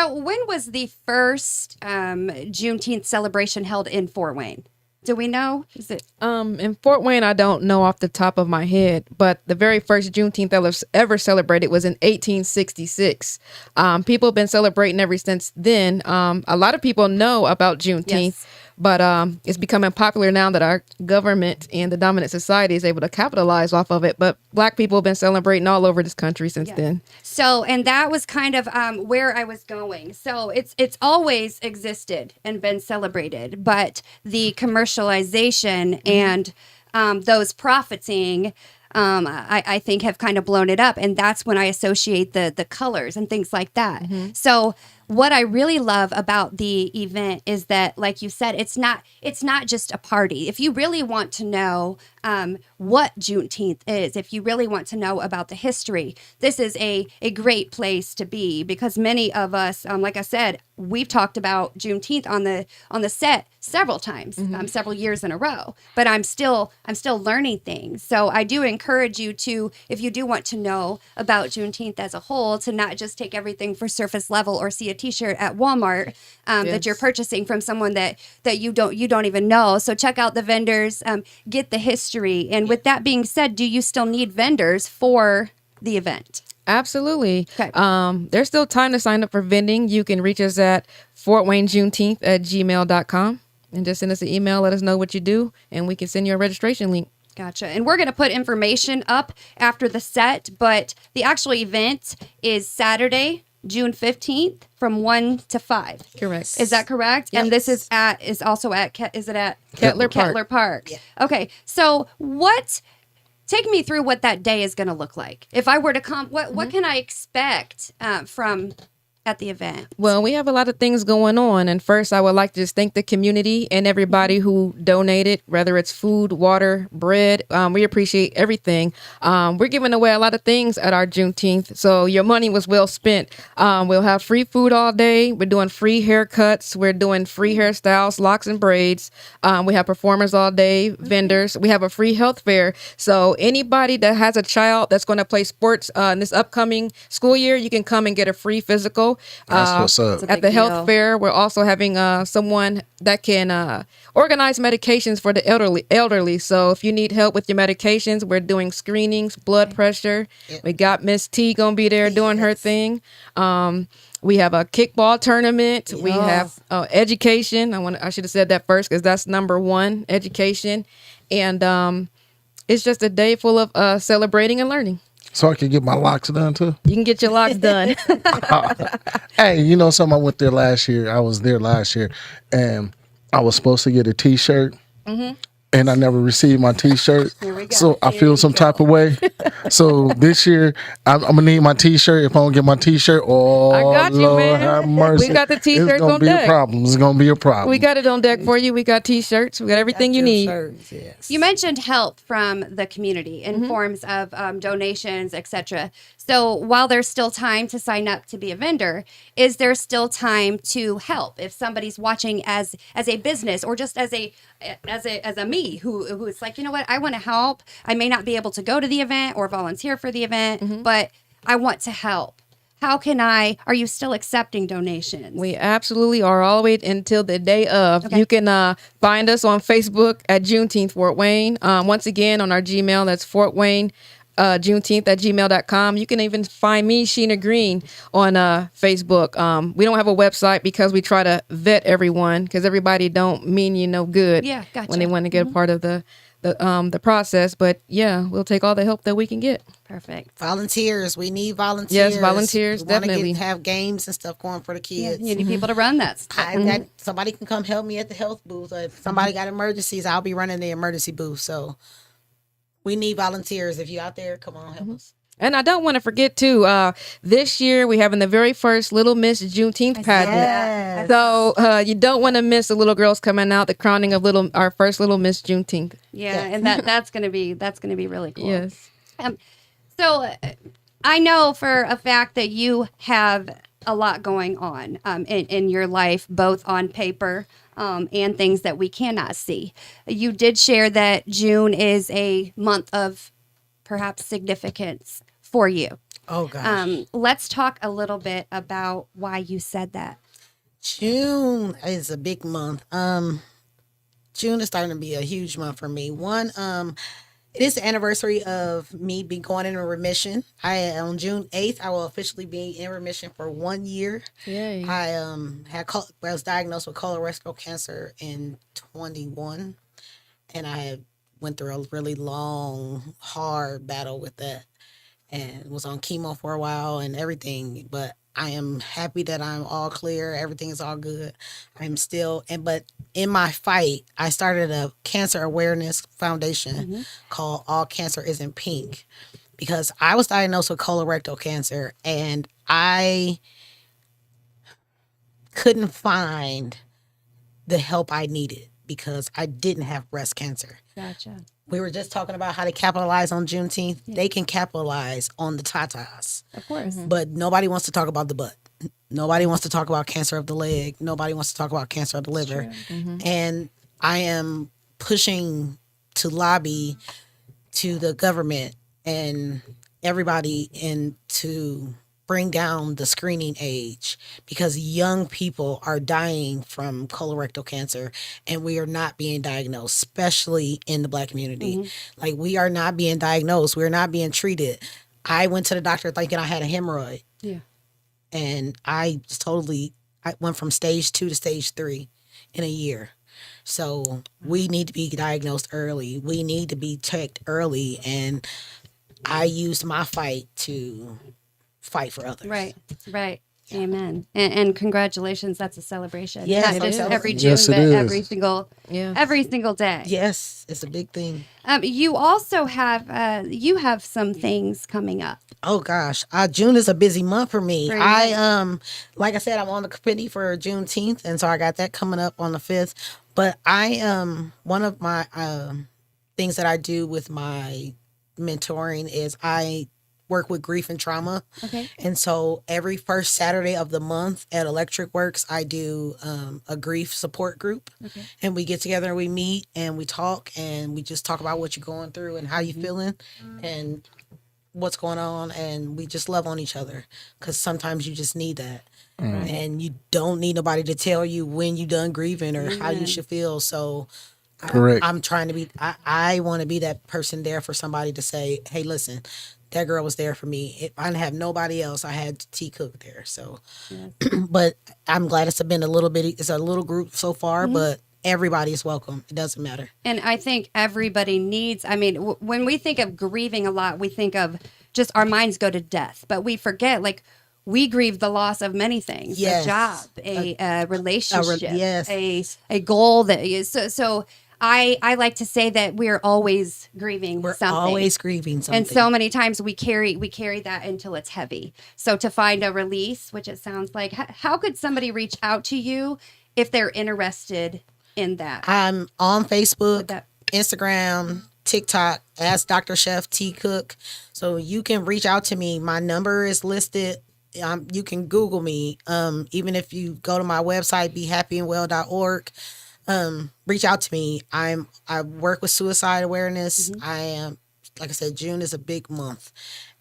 So when was the first Juneteenth celebration held in Fort Wayne? Do we know? Is it In Fort Wayne, I don't know off the top of my head, but the very first Juneteenth that was ever celebrated was in 1866. People have been celebrating ever since then. A lot of people know about Juneteenth, Yes. but it's becoming popular now that our government and the dominant society is able to capitalize off of it. But Black people have been celebrating all over this country since then. So, and that was kind of where I was going. So it's always existed and been celebrated, but the commercialization and those profiting, I think have kind of blown it up, and that's when I associate the colors and things like that. So what I really love about the event is that, like you said, it's not just a party. If you really want to know what Juneteenth is, if you really want to know about the history, this is a great place to be, because many of us, like I said, we've talked about Juneteenth on the set several times, several years in a row. But I'm still learning things. So I do encourage you to, if you do want to know about Juneteenth as a whole, to not just take everything for surface level or see a T-shirt at Walmart that you're purchasing from someone that you don't even know. So check out the vendors, get the history. And with that being said, do you still need vendors for the event? Absolutely. Okay. There's still time to sign up for vending. You can reach us at fortwaynejuneteenth@gmail.com and just send us an email. Let us know what you do, and we can send you a registration link. Gotcha. And we're going to put information up after the set, but the actual event is Saturday, June 15th from 1 to 5. Correct. Is that correct? Yes. And this is also at Kettler Park? Kettler Park. Yeah. Okay. So take me through what that day is going to look like. If I were to come, what can I expect from at the event? Well, we have a lot of things going on. And first, I would like to just thank the community and everybody who donated, whether it's food, water, bread. We appreciate everything. We're giving away a lot of things at our Juneteenth, so your money was well spent. We'll have free food all day. We're doing free haircuts. We're doing free hairstyles, locks and braids. We have performers all day, vendors. We have a free health fair. So anybody that has a child that's going to play sports in this upcoming school year, you can come and get a free physical. That's what's up. At the health fair, we're also having someone that can organize medications for the elderly. So if you need help with your medications, we're doing screenings, blood pressure. We got Miss T gonna be there doing her thing. We have a kickball tournament. We have education. I should have said that first because that's number one, education. And it's just a day full of celebrating and learning. So I can get my locks done too. You can get your locks done. Hey, you know something? I went there last year. I was there last year, and I was supposed to get a T-shirt, and I never received my T-shirt. Here we go. So I feel some type of way. So this year, I'm gonna need my T-shirt. If I don't get my T-shirt, I got you, Lord, man. have mercy. We got the T-shirts It's gonna on be deck. a problem. It's gonna be a problem. We got it on deck for you. We got T-shirts. We got everything you need. Yes. You mentioned help from the community in forms of donations, etc. So while there's still time to sign up to be a vendor, is there still time to help if somebody's watching as a business or just as a me who is like, you know what, I want to help. I may not be able to go to the event or volunteer for the event, but I want to help. How can are you still accepting donations? We absolutely are all the way until the day of. Okay. You can find us on Facebook at Juneteenth Fort Wayne. Once again, on our Gmail, that's fortwaynejuneteenth@gmail.com. You can even find me, Sheena Greene, on Facebook. We don't have a website because we try to vet everyone because everybody don't mean you no good Yeah, gotcha. when they want to get a part of the process. But yeah, we'll take all the help that we can get. Perfect. Volunteers. We need volunteers. Yes, volunteers, We wanna definitely. have games and stuff going for the Yeah, kids. you need people to run that stuff. I got somebody can come help me at the health booth. Or if somebody got emergencies, I'll be running the emergency booth. So we need volunteers. If you out there, come on, help us. And I don't want to forget too, this year we're having the very first Little Miss Juneteenth pageant. Yes. So you don't want to miss the little girls coming out, the crowning of our first Little Miss Juneteenth. Yeah, and that's gonna be really cool. Yes. So I know for a fact that you have a lot going on in your life, both on paper and things that we cannot see. You did share that June is a month of perhaps significance for you. Oh gosh. Let's talk a little bit about why you said that. June is a big month. June is starting to be a huge month for me. One, it is the anniversary of me going into remission. On June 8th, I will officially be in remission for 1 year. Yay. I was diagnosed with colorectal cancer in 21, and I went through a really long, hard battle with that, and was on chemo for a while and everything. But I am happy that I'm all clear. Everything is all good. But in my fight, I started a cancer awareness foundation called All Cancer Isn't Pink, because I was diagnosed with colorectal cancer and I couldn't find the help I needed because I didn't have breast cancer. Gotcha. We were just talking about how they capitalize on Juneteenth. Yeah. They can capitalize on the tatas. Of course. But nobody wants to talk about the butt. Nobody wants to talk about cancer of the leg. Nobody wants to talk about cancer of the liver. And I am pushing to lobby to the government and everybody to bring down the screening age, because young people are dying from colorectal cancer and we are not being diagnosed, especially in the Black community. Like, we are not being diagnosed. We're not being treated. I went to the doctor thinking I had a hemorrhoid. Yeah. And I went from stage 2 to stage 3 in a year. So we need to be diagnosed early. We need to be checked early. And I used my fight to fight for others. Right. Yeah. Amen. And congratulations. That's a celebration. Yes, not just every June, Yes, it but is. every single day. Yes, it's a big thing. You also have some things coming up. Oh gosh, June is a busy month for me. For Like I said, I'm on the committee for Juneteenth, and so I got that coming up on the 5th. But one of my things that I do with my mentoring is I work with grief and trauma. Okay. And so every first Saturday of the month at Electric Works, I do a grief support group. Okay. And we get together and we meet and we talk and we just talk about what you're going through and how you're feeling and what's going on. And we just love on each other, because sometimes you just need that. And you don't need nobody to tell you when you done grieving or how you should feel. So Correct. I'm trying to be, I want to be that person there for somebody to say, hey, listen, that girl was there for me. If I didn't have nobody else, I had T Cook there. So, but I'm glad it's a little group so far, but everybody is welcome. It doesn't matter. And I think everybody needs, when we think of grieving a lot, we think of just our minds go to death, but we forget, like, we grieve the loss of many things, a job, a relationship, a goal that is, so I like to say that we're always grieving something. We're always grieving something. And so many times we carry that until it's heavy. So to find a release, which it sounds like, how could somebody reach out to you if they're interested in that? I'm on Facebook, Instagram, TikTok, as Dr. Chef T Cook. So you can reach out to me. My number is listed. You can Google me. Even if you go to my website, behappyandwell.org. Reach out to me. I work with suicide awareness. I am, like I said, June is a big month,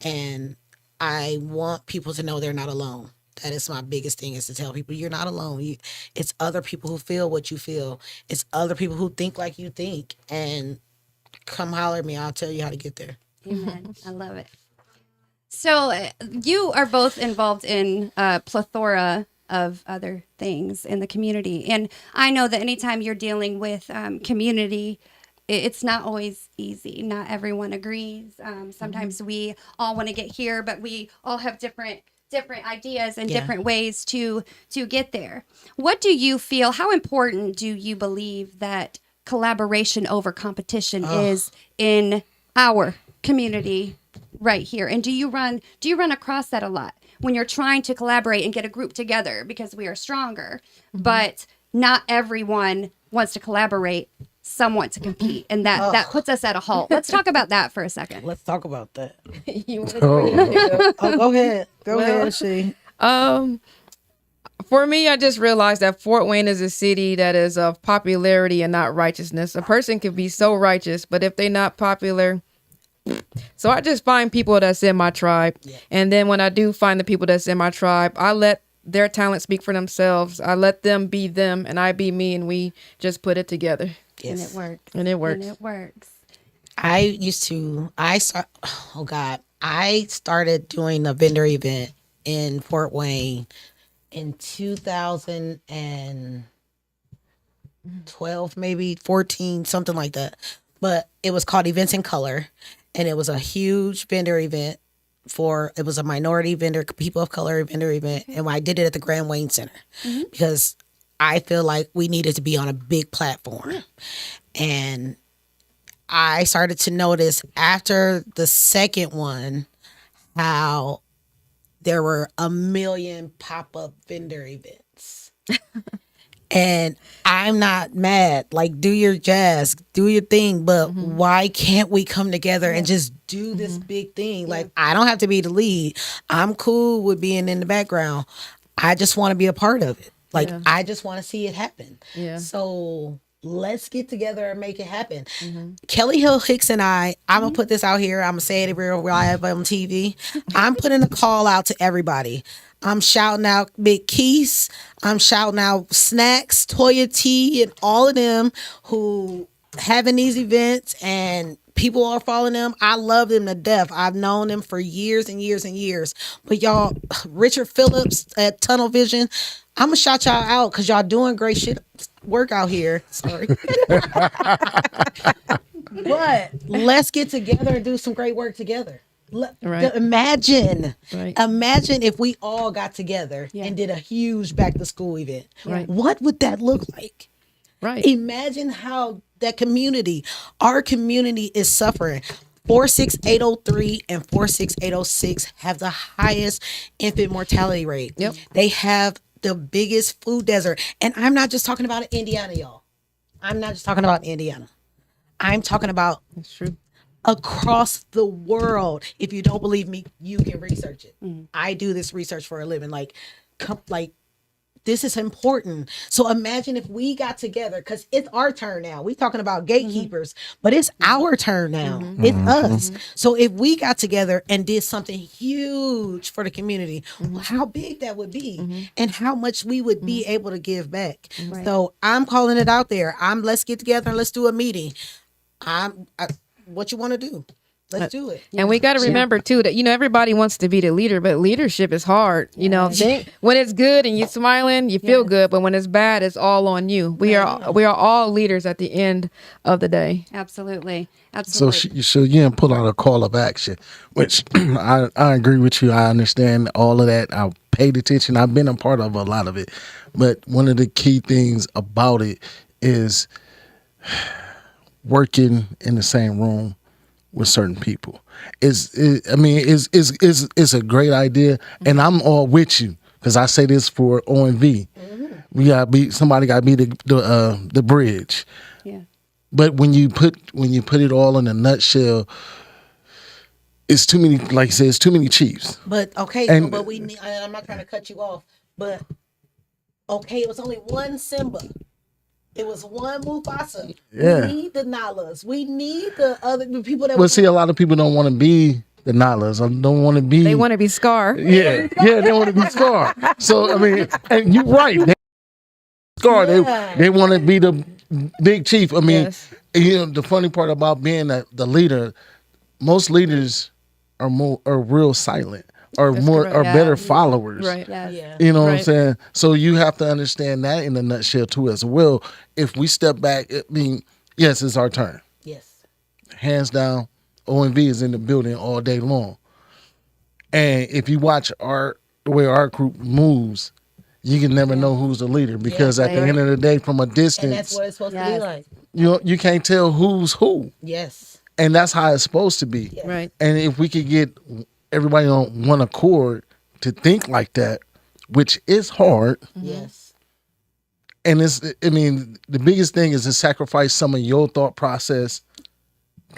and I want people to know they're not alone. That is my biggest thing, is to tell people you're not alone. It's other people who feel what you feel. It's other people who think like you think, and come holler at me. I'll tell you how to get there. Amen. I love it. So you are both involved in a plethora of other things in the community. And I know that anytime you're dealing with community, it's not always easy. Not everyone agrees. Sometimes we all want to get here, but we all have different ideas and different ways to get there. What do you feel, how important do you believe that collaboration over competition is in our community right here? And do you run across that a lot when you're trying to collaborate and get a group together, because we are stronger, but not everyone wants to collaborate? Some want to compete, and that puts us at a halt. Let's talk about that for a second. Let's talk about that. You want to Go ahead. Go ahead, she. For me, I just realized that Fort Wayne is a city that is of popularity and not righteousness. A person can be so righteous, but if they're not popular, So I just find people that's in my tribe. And then when I do find the people that's in my tribe, I let their talent speak for themselves. I let them be them and I be me, and we just put it together. And it works. And it works. And it works. I started doing a vendor event in Fort Wayne in 2012, maybe 14, something like that. But it was called Events in Color, and it was a huge vendor event it was a minority vendor, people of color vendor event, and I did it at the Grand Wayne Center because I feel like we needed to be on a big platform. And I started to notice after the second one how there were 1 million pop-up vendor events. And I'm not mad. Like, do your jazz, do your thing, but why can't we come together and just do this big thing? Like, I don't have to be the lead. I'm cool with being in the background. I just want to be a part of it. Like, I just want to see it happen. Yeah. So let's get together and make it happen. Kelly Hill Hicks and I'm going to put this out here. I'm going to say it real live on TV. I'm putting a call out to everybody. I'm shouting out Big Keys. I'm shouting out Snacks, Toya T, and all of them who having these events, and people are following them. I love them to death. I've known them for years and years and years. But y'all, Richard Phillips at Tunnel Vision, I'm going to shout y'all out because y'all doing great shit work out here. Sorry. But let's get together and do some great work together. Right. Imagine Right. if we all got together and did a huge back to school event. Right. What would that look like? Right. Imagine how our community is suffering. 46803 and 46806 have the highest infant mortality rate. Yep. They have the biggest food desert. And I'm not just talking about Indiana, y'all. I'm not just talking about Indiana. I'm talking about That's true. across the world. If you don't believe me, you can research it. I do this research for a living. Like this is important. So imagine if we got together, because it's our turn now. We talking about gatekeepers, but it's our turn now. It's us. So if we got together and did something huge for the community, how big that would be and how much we would be able to give back. Right. So I'm calling it out there. Let's get together and let's do a meeting. What you want to do? Let's do it. And we got to remember too that everybody wants to be the leader, but leadership is hard. When it's good and you're smiling, you feel good, but when it's bad, it's all on you. We are all leaders at the end of the day. Absolutely. So Absolutely. so you didn't put out a call of action, which I agree with you. I understand all of that. I paid attention. I've been a part of a lot of it, but one of the key things about it is working in the same room with certain people. It's a great idea, and I'm all with you because I say this for OMV. Somebody got to be the bridge. Yeah. But when you put it all in a nutshell, it's too many. Like I said, it's too many chiefs. But okay, but we need. I'm not trying to cut you off, but okay, it was only one Simba. It was one Mufasa. Yeah. We need the Nalas. We need the people that. Well, see, a lot of people don't want to be the Nalas. I don't want to be. They want to be Scar. Yeah, they want to be Scar. So I mean, and you're right. They Scar. They want to be the big chief. I mean, the funny part about being the leader, most leaders are real silent. Are better followers. Right. Yes. Yeah. You know what I'm Right. saying? So you have to understand that in a nutshell too as well. If we step back, I mean, yes, it's our turn. Yes. Hands down, OMV is in the building all day long. And if you watch the way our group moves, you can never know who's the leader because at the end of the day, from a distance, And that's what it's supposed to be like. you can't tell who's who. Yes. And that's how it's supposed to be. Yes. Right. And if we could get everybody on one accord to think like that, which is hard. Yes. And the biggest thing is to sacrifice some of your thought process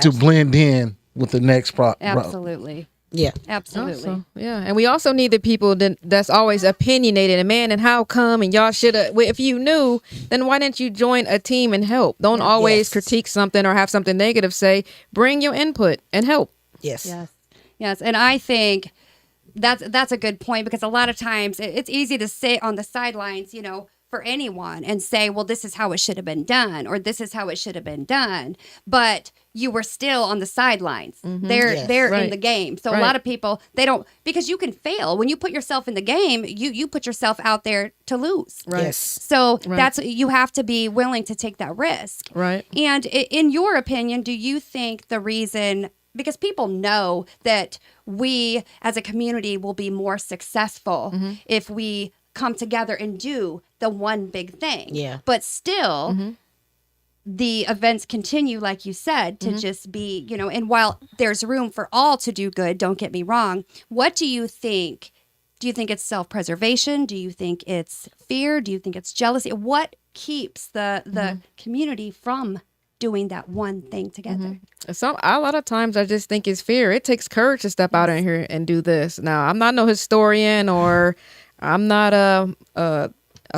to blend in with the next Absolutely. Yeah. Absolutely. Also, yeah, and we also need the people that's always opinionated. And man, and how come? And y'all should have. If you knew, then why didn't you join a team and help? Don't always critique something or have something negative say. Bring your input and help. Yes. Yes. And I think that's a good point, because a lot of times it's easy to sit on the sidelines, for anyone and say, well, this is how it should have been done, or this is how it should have been done. But you were still on the sidelines. They're Yes. in Right. the game. So a Right. lot of people, they don't, because you can fail. When you put yourself in the game, you put yourself out there to lose. Right. Yes. So Right. that's, you have to be willing to take that risk. Right. And in your opinion, do you think the reason, because people know that we as a community will be more successful if we come together and do the one big thing. Yeah. But still, the events continue, like you said, to just be, and while there's room for all to do good, don't get me wrong, what do you think? Do you think it's self-preservation? Do you think it's fear? Do you think it's jealousy? What keeps the community from doing that one thing together? A lot of times I just think it's fear. It takes courage to step out in here and do this. Now, I'm not no historian, or I'm not a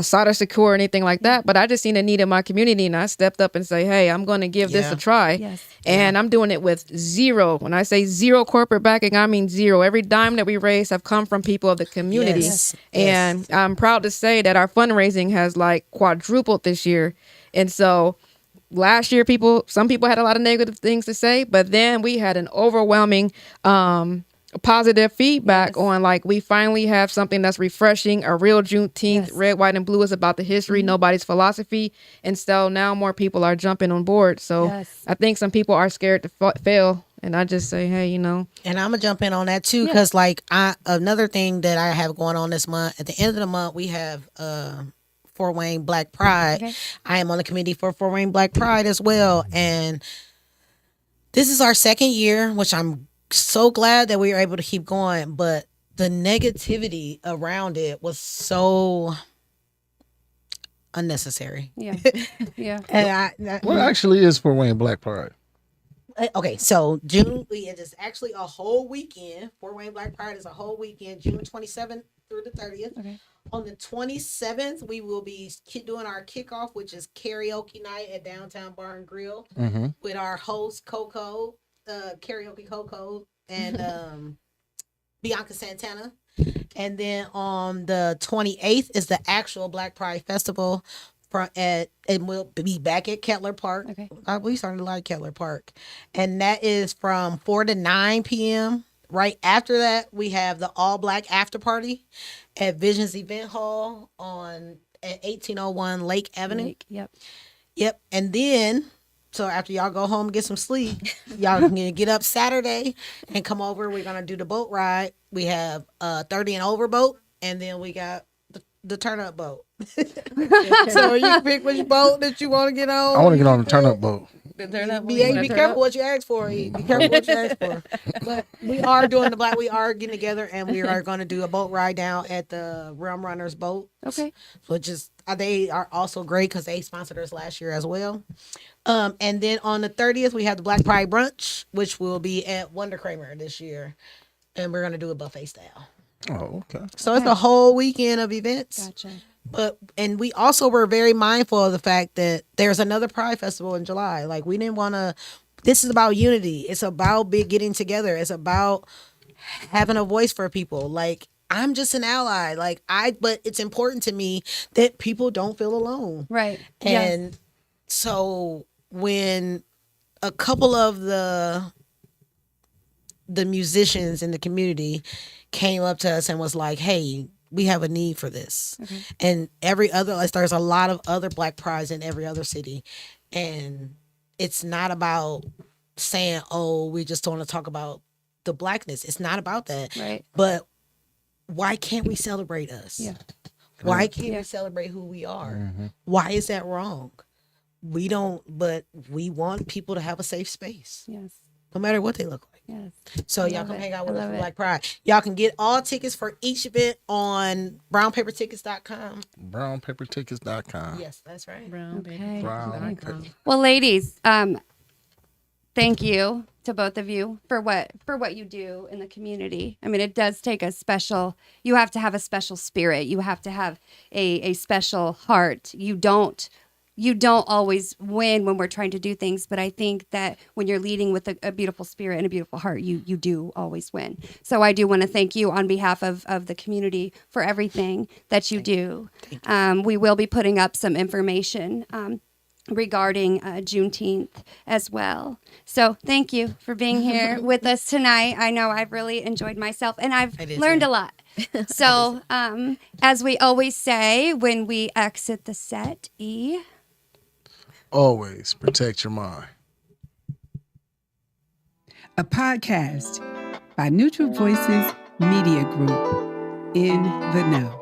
Sada Shakur or anything like that, but I just seen a need in my community, and I stepped up and say, hey, I'm going to give this Yeah. a try. Yes. And I'm doing it with zero. When I say zero corporate backing, I mean zero. Every dime that we raise have come from people of the community. Yes. And I'm proud to say that our fundraising has like quadrupled this year. And so last year, some people had a lot of negative things to say, but then we had an overwhelming positive feedback on, like, we finally have something that's refreshing, a real Juneteenth. Yes. Red, white, and blue is about the history, nobody's philosophy. And so now more people are jumping on board. So Yes. I think some people are scared to fail. And I just say, hey, And I'm gonna jump in on that too, because another thing that I have going on this month. At the end of the month, we have Fort Wayne Black Pride. Okay. I am on the committee for Fort Wayne Black Pride as well, and this is our second year, which I'm so glad that we were able to keep going. But the negativity around it was so unnecessary. Yeah. Yeah. And What actually is Fort Wayne Black Pride? Okay, so it is actually a whole weekend. Fort Wayne Black Pride is a whole weekend, June 27th through the 30th. Okay. On the 27th, we will be doing our kickoff, which is karaoke night at Downtown Bar and Grill with our host Coco, karaoke Coco, and Bianca Santana. And then on the 28th is the actual Black Pride Festival. And we'll be back at Kettler Park. Okay. We started to like Kettler Park, and that is from 4 to 9 p.m. Right after that, we have the all black after party at Visions Event Hall at 1801 Lake Avenue. Yep. And then, so after y'all go home and get some sleep, y'all can get up Saturday and come over. We're gonna do the boat ride. We have 30 and over boat, and then we got the turn up boat. So you can pick which boat that you want to get on. I want to get on the turn up boat. Be careful what you ask for. Be careful what you ask for. But we are doing we are getting together, and we are going to do a boat ride down at the Rum Runners boat. Okay. Which is, they are also great because they sponsored us last year as well. And then on the 30th, we have the Black Pride Brunch, which will be at Wonder Kramer this year. And we're going to do a buffet style. Oh, okay. So it's a whole weekend of events. Gotcha. And we also were very mindful of the fact that there's another Pride Festival in July. Like, we didn't want to, this is about unity. It's about getting together. It's about having a voice for people. Like, I'm just an ally. But it's important to me that people don't feel alone. Right. And so when a couple of the musicians in the community came up to us and was like, hey, we have a need for this. Okay. And there's a lot of other Black Prides in every other city. And it's not about saying, oh, we just want to talk about the Blackness. It's not about that. Right. But why can't we celebrate us? Yeah. Why can't we celebrate who we are? Mm-hmm. Why is that wrong? We don't, but we want people to have a safe space, Yes. no matter what they look like. Yes. So y'all love come it. hang out I with us love for it. Black Pride. Y'all can get all tickets for each event on brownpapertickets.com. Brownpapertickets.com. Yes, that's right. Okay. Brown. Well, ladies, thank you to both of you for what you do in the community. I mean, it does take you have to have a special spirit. You have to have a special heart. You don't you don't always win when we're trying to do things, but I think that when you're leading with a beautiful spirit and a beautiful heart, you do always win. So I do want to thank you on behalf of the community for everything that you do. We will be putting up some information regarding Juneteenth as well. So thank you for being here with us tonight. I know I've really enjoyed myself, and I've learned a lot. So as we always say when we exit the set, E. Always protect your mind. A podcast by Neutral Voices Media Group. In the Know.